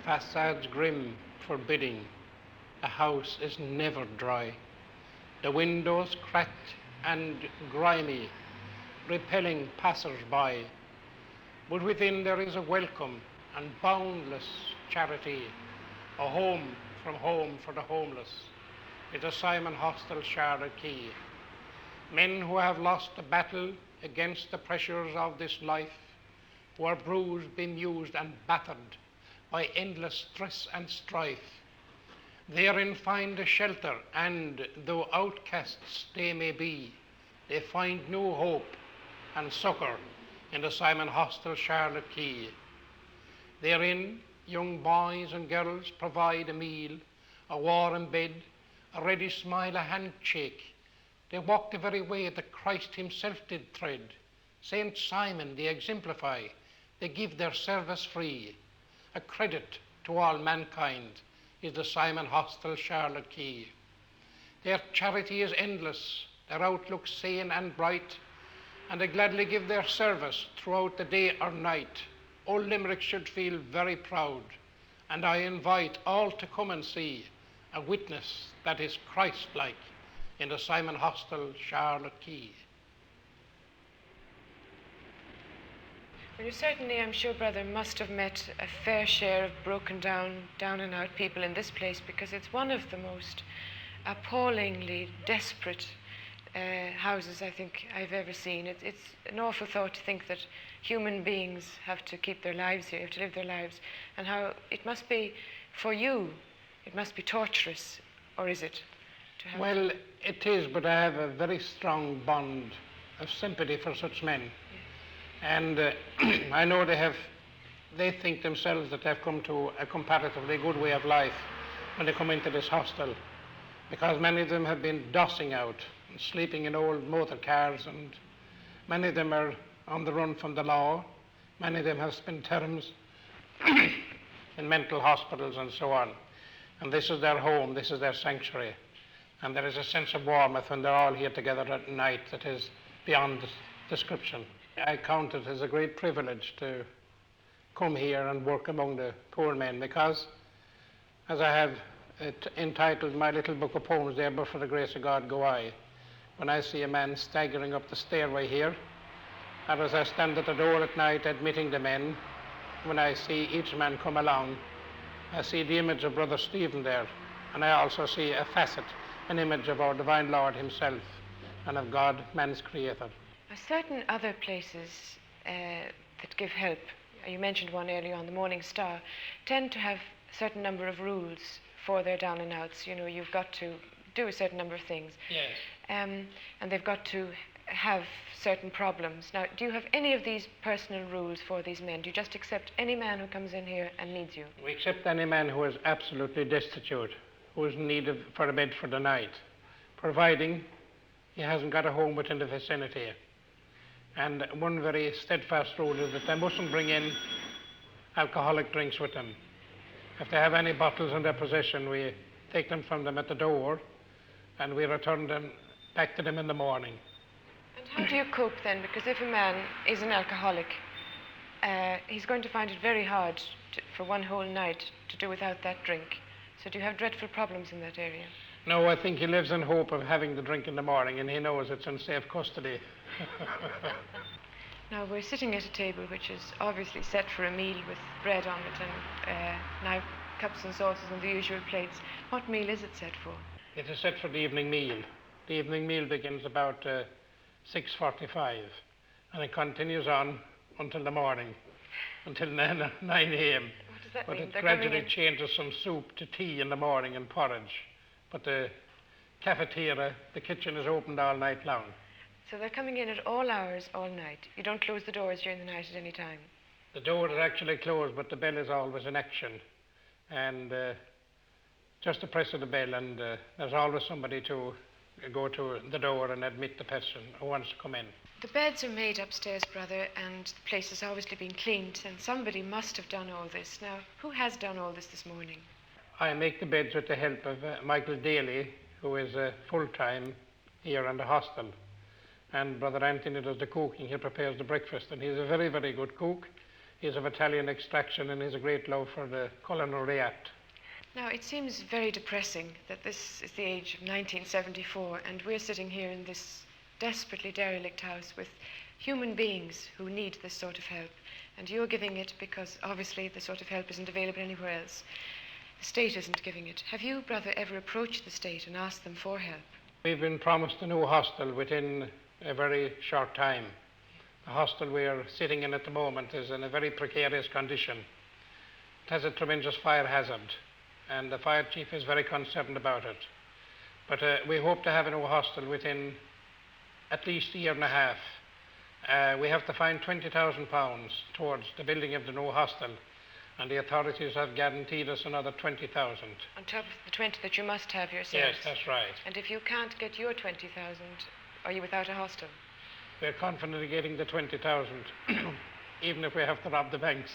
Facades grim, forbidding, a house is never dry. The windows cracked and grimy, repelling passers-by. But within there is a welcome and boundless charity, a home from home for the homeless. It is Simon Hostel, Charlotte Quay. Men who have lost the battle against the pressures of this life, who are bruised, bemused, and battered by endless stress and strife. Therein find a shelter, and though outcasts they may be, they find new hope and succor in the Simon Hostel, Charlotte Quay. Therein, young boys and girls provide a meal, a warm bed, a ready smile, a handshake. They walk the very way that Christ himself did tread. Saint Simon they exemplify, they give their service free. A credit to all mankind is the Simon Hostel, Charlotte Quay. Their charity is endless, their outlook sane and bright, and they gladly give their service throughout the day or night. Old Limerick should feel very proud, and I invite all to come and see a witness that is Christ-like in the Simon Hostel, Charlotte Quay. Well, you certainly, I'm sure, brother, must have met a fair share of broken down and out people in this place, because it's one of the most appallingly desperate houses I think I've ever seen. It's an awful thought to think that human beings have to keep their lives here, have to live their lives, and how it must be, for you, it must be torturous, or is it? Well, it is, but I have a very strong bond of sympathy for such men. And I know they think themselves that they've come to a comparatively good way of life when they come into this hostel, because many of them have been dossing out and sleeping in old motor cars, and many of them are on the run from the law. Many of them have spent terms in mental hospitals and so on. And this is their home, this is their sanctuary. And there is a sense of warmth when they're all here together at night that is beyond description. I count it as a great privilege to come here and work among the poor men, because, as I have entitled my little book of poems there, But for the Grace of God Go I, when I see a man staggering up the stairway here, and as I stand at the door at night admitting the men, when I see each man come along, I see the image of Brother Stephen there, and I also see a facet, an image of our divine Lord himself and of God, man's creator. Certain other places that give help, you mentioned one earlier on, the Morning Star, tend to have a certain number of rules for their down and outs. You know, you've got to do a certain number of things. Yes. And they've got to have certain problems. Now, do you have any of these personal rules for these men? Do you just accept any man who comes in here and needs you? We accept any man who is absolutely destitute, who is in need for a bed for the night, providing he hasn't got a home within the vicinity. And one very steadfast rule is that they mustn't bring in alcoholic drinks with them. If they have any bottles in their possession, we take them from them at the door and we return them back to them in the morning. And how do you cope then? Because if a man is an alcoholic, he's going to find it very hard for one whole night to do without that drink. So do you have dreadful problems in that area? No, I think he lives in hope of having the drink in the morning, and he knows it's in safe custody. Now, we're sitting at a table which is obviously set for a meal with bread on it and now cups and sauces and the usual plates. What meal is it set for? It is set for the evening meal. The evening meal begins about 6:45, and it continues on until the morning, until 9 a.m. What does that but mean? it They're gradually changes from soup to tea in the morning and porridge. But the cafeteria, the kitchen, is opened all night long. So they're coming in at all hours, all night. You don't close the doors during the night at any time? The door is actually closed, but the bell is always in action. And just the press of the bell, and there's always somebody to go to the door and admit the person who wants to come in. The beds are made upstairs, brother, and the place has obviously been cleaned, and somebody must have done all this. Now, who has done all this morning? I make the beds with the help of Michael Daly, who is full-time here in the hostel. And Brother Anthony does the cooking. He prepares the breakfast, and he's a very, very good cook. He's of Italian extraction and has a great love for the culinary art. Now, it seems very depressing that this is the age of 1974 and we're sitting here in this desperately derelict house with human beings who need this sort of help. And you're giving it because obviously the sort of help isn't available anywhere else. The state isn't giving it. Have you, brother, ever approached the state and asked them for help? We've been promised a new hostel within a very short time. The hostel we are sitting in at the moment is in a very precarious condition. It has a tremendous fire hazard, and the fire chief is very concerned about it. But we hope to have a new hostel within at least a year and a half. We have to find £20,000 towards the building of the new hostel, and the authorities have guaranteed us another 20,000. On top of the 20 that you must have yourselves? Yes, that's right. And if you can't get your 20,000, are you without a hostel? We're confident of getting the 20,000, even if we have to rob the banks.